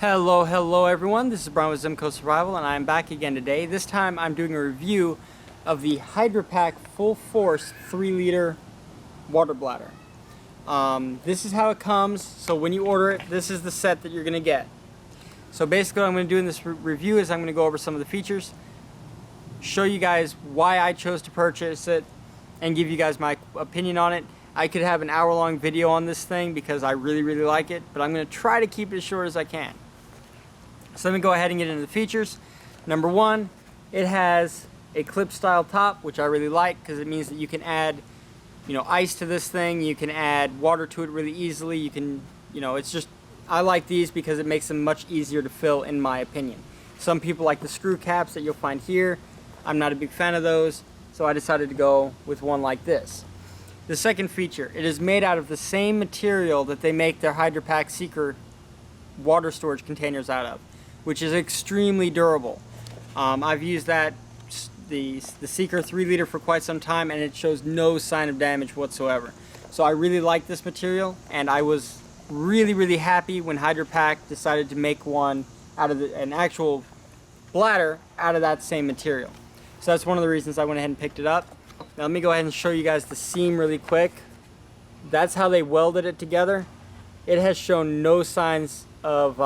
Hello everyone, this is Brian with Zimco Survival and I'm back again today. This time I'm doing a review of the Hydrapak Full-Force 3-liter water bladder. This is how it comes, so when you order it, this is the set that you're going to get. So basically what I'm going to do in this review is I'm going to go over some of the features, show you guys why I chose to purchase it, and give you guys my opinion on it. I could have an hour-long video on this thing because I really like it, but I'm going to try to keep it as short as I can. So let me go ahead and get into the features. Number one, it has a clip style top, which I really like because it means that you can add, ice to this thing. You can add water to it really easily. You can, it's just, I like these because it makes them much easier to fill in my opinion. Some people like the screw caps that you'll find here. I'm not a big fan of those, so I decided to go with one like this. The second feature, it is made out of the same material that they make their Hydrapak Seeker water storage containers out of, which is extremely durable. I've used the Seeker 3-liter for quite some time and it shows no sign of damage whatsoever. So I really like this material and I was really happy when Hydrapak decided to make one out of an actual bladder out of that same material. So that's one of the reasons I went ahead and picked it up. Now let me go ahead and show you guys the seam really quick. That's how they welded it together. It has shown no signs of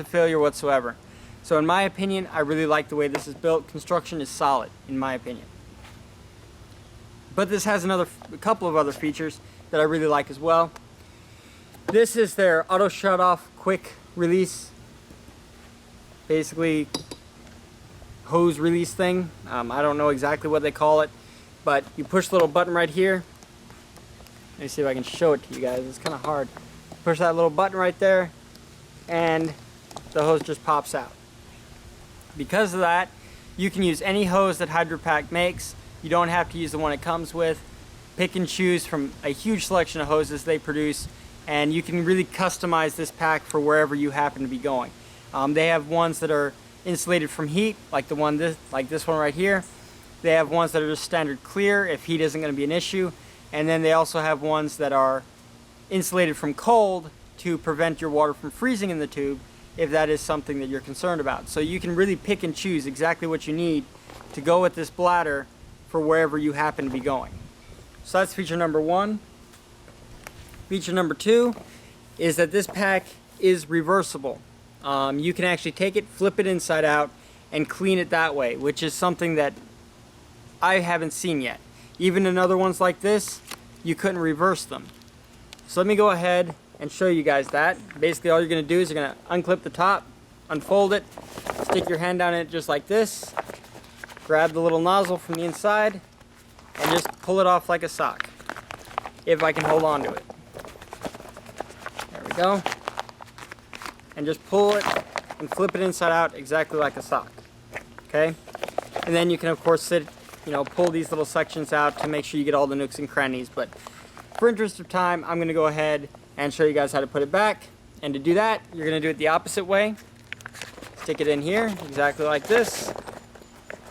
failure whatsoever. So in my opinion, I really like the way this is built. Construction is solid, in my opinion. But this has a couple of other features that I really like as well. This is their auto shut off quick release, basically hose release thing. I don't know exactly what they call it, but you push the little button right here. Let me see if I can show it to you guys. It's kind of hard. Push that little button right there and the hose just pops out. Because of that, you can use any hose that Hydrapak makes. You don't have to use the one it comes with. Pick and choose from a huge selection of hoses they produce, and you can really customize this pack for wherever you happen to be going. They have ones that are insulated from heat, like this one right here. They have ones that are just standard clear if heat isn't going to be an issue, and then they also have ones that are insulated from cold to prevent your water from freezing in the tube if that is something that you're concerned about. So you can really pick and choose exactly what you need to go with this bladder for wherever you happen to be going. So that's feature number one. Feature number two is that this pack is reversible. You can actually take it, flip it inside out, and clean it that way, which is something that I haven't seen yet. Even in other ones like this, you couldn't reverse them. So let me go ahead and show you guys that. Basically all you're going to do is you're going to unclip the top, unfold it, stick your hand down in it just like this, grab the little nozzle from the inside, and just pull it off like a sock, if I can hold on to it. There we go. And just pull it and flip it inside out exactly like a sock. Okay? And then you can of course pull these little sections out to make sure you get all the nooks and crannies, but for interest of time, I'm going to go ahead and show you guys how to put it back. And to do that, you're going to do it the opposite way. Stick it in here, exactly like this.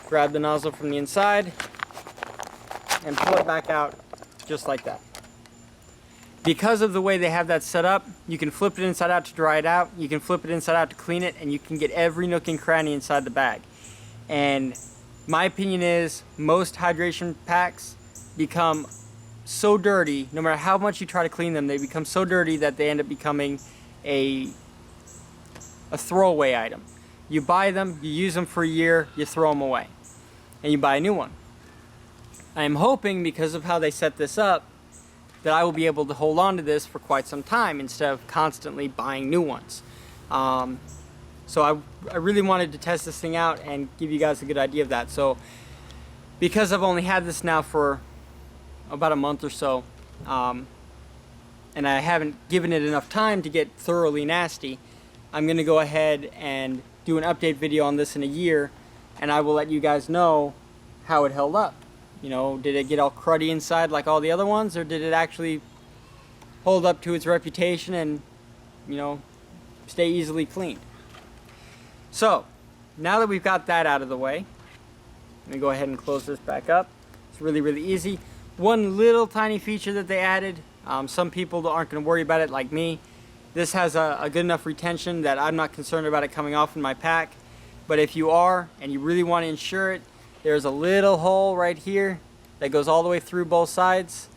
Grab the nozzle from the inside, and pull it back out just like that. Because of the way they have that set up, you can flip it inside out to dry it out, you can flip it inside out to clean it, and you can get every nook and cranny inside the bag. And my opinion is, most hydration packs become so dirty, no matter how much you try to clean them, they become so dirty that they end up becoming a throwaway item. You buy them, you use them for a year, you throw them away, and you buy a new one. I am hoping, because of how they set this up, that I will be able to hold on to this for quite some time instead of constantly buying new ones. So I really wanted to test this thing out and give you guys a good idea of that. So because I've only had this now for about a month or so, and I haven't given it enough time to get thoroughly nasty, I'm going to go ahead and do an update video on this in a year, and I will let you guys know how it held up. Did it get all cruddy inside like all the other ones, or did it actually hold up to its reputation and, stay easily cleaned? So, now that we've got that out of the way, let me go ahead and close this back up. It's really easy. One little tiny feature that they added, some people aren't going to worry about it like me, This has a good enough retention that I'm not concerned about it coming off in my pack. But if you are, and you really want to ensure it, there's a little hole right here that goes all the way through both sides.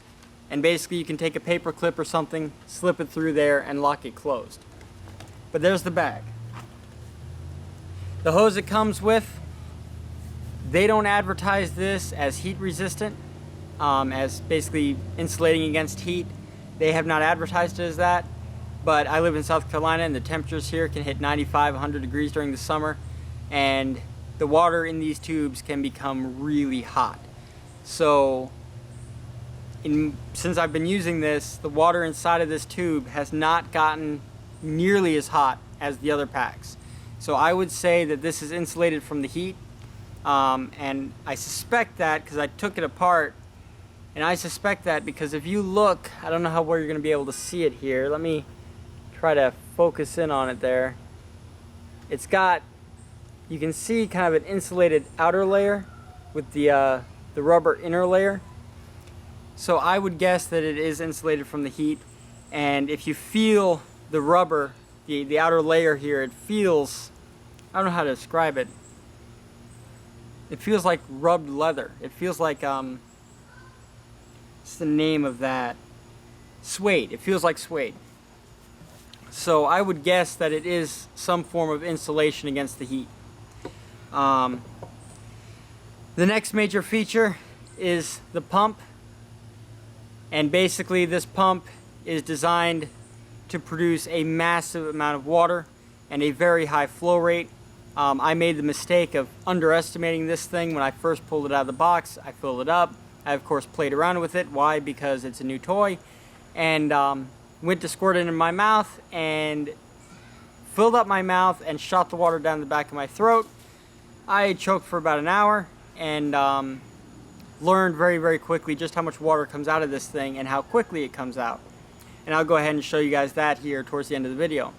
And basically you can take a paper clip or something, slip it through there, and lock it closed. But there's the bag. The hose it comes with, they don't advertise this as heat resistant, as basically insulating against heat. They have not advertised it as that, but I live in South Carolina and the temperatures here can hit 95, 100 degrees during the summer, and the water in these tubes can become really hot. So since I've been using this, the water inside of this tube has not gotten nearly as hot as the other packs. So I would say that this is insulated from the heat, and I suspect that because I took it apart, and I suspect that because if you look, I don't know how well you're going to be able to see it here. Let me try to focus in on it there. It's got, you can see kind of an insulated outer layer with the rubber inner layer. So I would guess that it is insulated from the heat, and if you feel the rubber, the outer layer here, it feels, I don't know how to describe it. It feels like rubbed leather. It feels like, what's the name of that? Suede. It feels like suede. So I would guess that it is some form of insulation against the heat. The next major feature is the pump. And basically this pump is designed to produce a massive amount of water and a very high flow rate. I made the mistake of underestimating this thing when I first pulled it out of the box. I filled it up. I of course played around with it. Why? Because it's a new toy. And went to squirt it in my mouth and filled up my mouth and shot the water down the back of my throat. I choked for about an hour and learned very, very quickly just how much water comes out of this thing and how quickly it comes out. And I'll go ahead and show you guys that here towards the end of the video.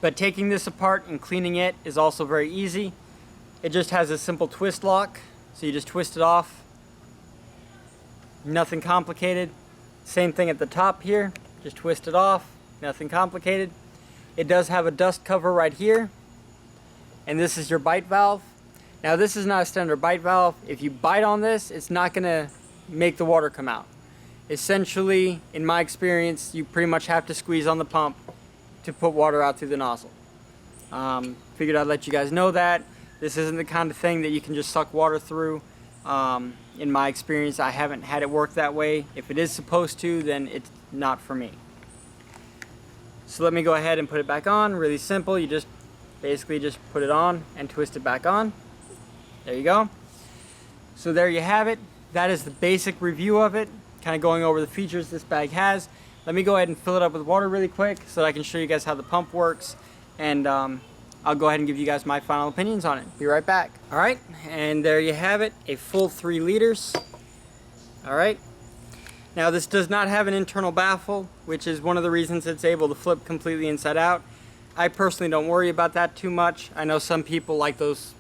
But taking this apart and cleaning it is also very easy. It just has a simple twist lock, so you just twist it off. Nothing complicated. Same thing at the top here, just twist it off, nothing complicated. It does have a dust cover right here, and this is your bite valve. Now this is not a standard bite valve. If you bite on this, it's not going to make the water come out. Essentially, in my experience, you pretty much have to squeeze on the pump to put water out through the nozzle. Figured I'd let you guys know that. This isn't the kind of thing that you can just suck water through. In my experience, I haven't had it work that way. If it is supposed to, then it's not for me. So let me go ahead and put it back on. Really simple. You just basically just put it on and twist it back on. There you go. So there you have it. That is the basic review of it, kind of going over the features this bag has. Let me go ahead and fill it up with water really quick so that I can show you guys how the pump works, and I'll go ahead and give you guys my final opinions on it. Be right back. Alright, and there you have it, a full 3 liters. Alright, now this does not have an internal baffle, which is one of the reasons it's able to flip completely inside out. I personally don't worry about that too much. I know some people like those,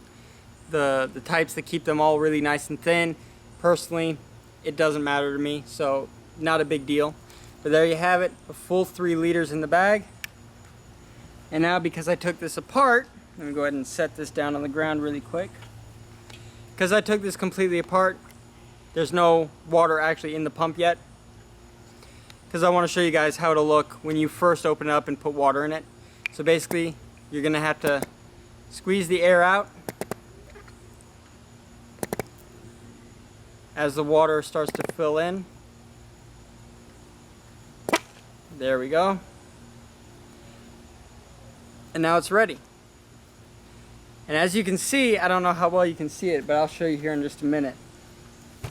the types that keep them all really nice and thin. Personally, it doesn't matter to me, so not a big deal. But there you have it, a full 3 liters in the bag. And now because I took this apart, let me go ahead and set this down on the ground really quick. Because I took this completely apart, there's no water actually in the pump yet. Because I want to show you guys how it'll look when you first open it up and put water in it. So basically, you're going to have to squeeze the air out as the water starts to fill in. There we go. And now it's ready. And as you can see, I don't know how well you can see it, but I'll show you here in just a minute.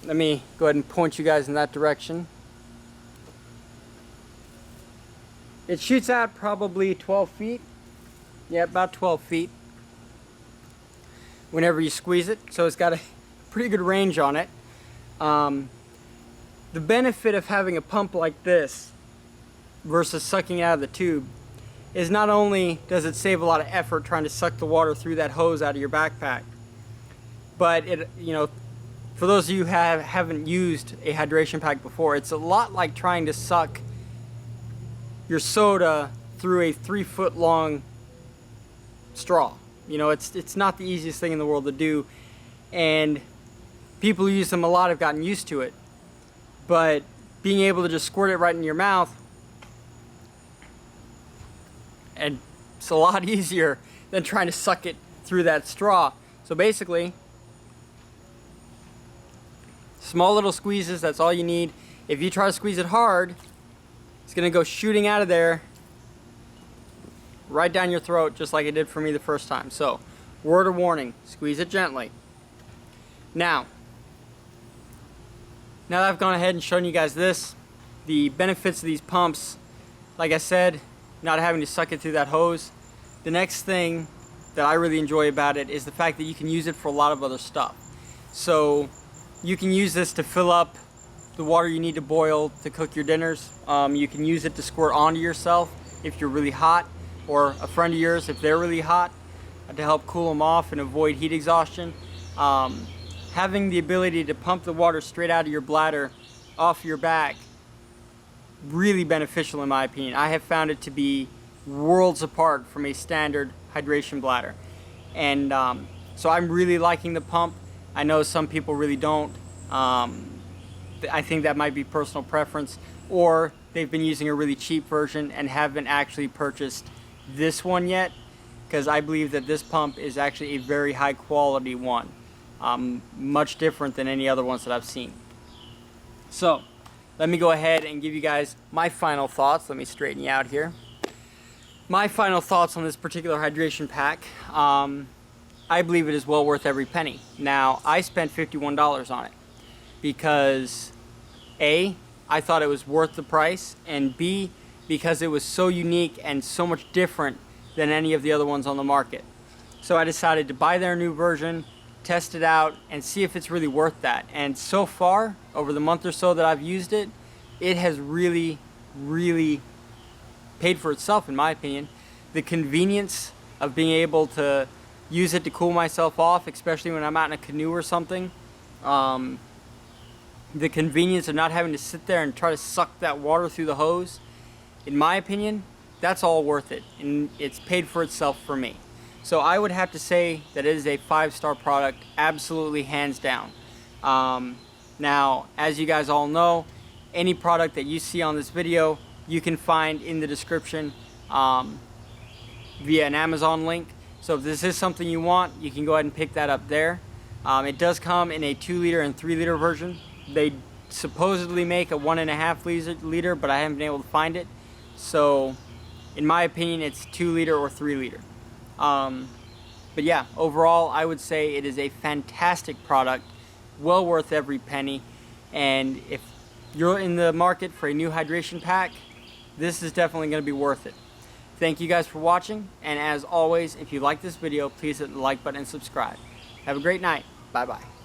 Let me go ahead and point you guys in that direction. It shoots out probably 12 feet. Yeah, about 12 feet. Whenever you squeeze it. So it's got a pretty good range on it. The benefit of having a pump like this versus sucking out of the tube is not only does it save a lot of effort trying to suck the water through that hose out of your backpack, but it, you know, for those of you who haven't used a hydration pack before, it's a lot like trying to suck your soda through a 3-foot long straw. You know, it's not the easiest thing in the world to do, and people who use them a lot have gotten used to it. But being able to just squirt it right in your mouth, and it's a lot easier than trying to suck it through that straw. So basically, small little squeezes, that's all you need. If you try to squeeze it hard, it's gonna go shooting out of there right down your throat, just like it did for me the first time. So, word of warning, squeeze it gently. Now that I've gone ahead and shown you guys this, the benefits of these pumps, like I said, not having to suck it through that hose. The next thing that I really enjoy about it is the fact that you can use it for a lot of other stuff. So you can use this to fill up the water you need to boil to cook your dinners. You can use it to squirt onto yourself if you're really hot, or a friend of yours if they're really hot, to help cool them off and avoid heat exhaustion. Having the ability to pump the water straight out of your bladder off your back, really beneficial in my opinion. I have found it to be worlds apart from a standard hydration bladder. And so I'm really liking the pump. I know some people really don't. I think that might be personal preference, or they've been using a really cheap version and haven't actually purchased this one yet, because I believe that this pump is actually a very high quality one. Much different than any other ones that I've seen. So let me go ahead and give you guys my final thoughts. Let me straighten you out here. My final thoughts on this particular hydration pack. I believe it is well worth every penny. Now, I spent $51 on it because A, I thought it was worth the price, and B, because it was so unique and so much different than any of the other ones on the market. So I decided to buy their new version, test it out, and see if it's really worth that. And so far, over the month or so that I've used it, it has really, really paid for itself in my opinion. The convenience of being able to use it to cool myself off, especially when I'm out in a canoe or something. The convenience of not having to sit there and try to suck that water through the hose. In my opinion, that's all worth it, and it's paid for itself for me. So I would have to say that it is a 5-star product, absolutely hands down. Now, as you guys all know, any product that you see on this video, you can find in the description via an Amazon link. So if this is something you want, you can go ahead and pick that up there. It does come in a 2-liter and 3-liter version. They supposedly make a 1.5 liter, but I haven't been able to find it. So in my opinion, it's 2-liter or 3-liter. But yeah, overall, I would say it is a fantastic product, well worth every penny. And if you're in the market for a new hydration pack, this is definitely going to be worth it. Thank you guys for watching, and as always, if you like this video, please hit the like button and subscribe. Have a great night. Bye-bye.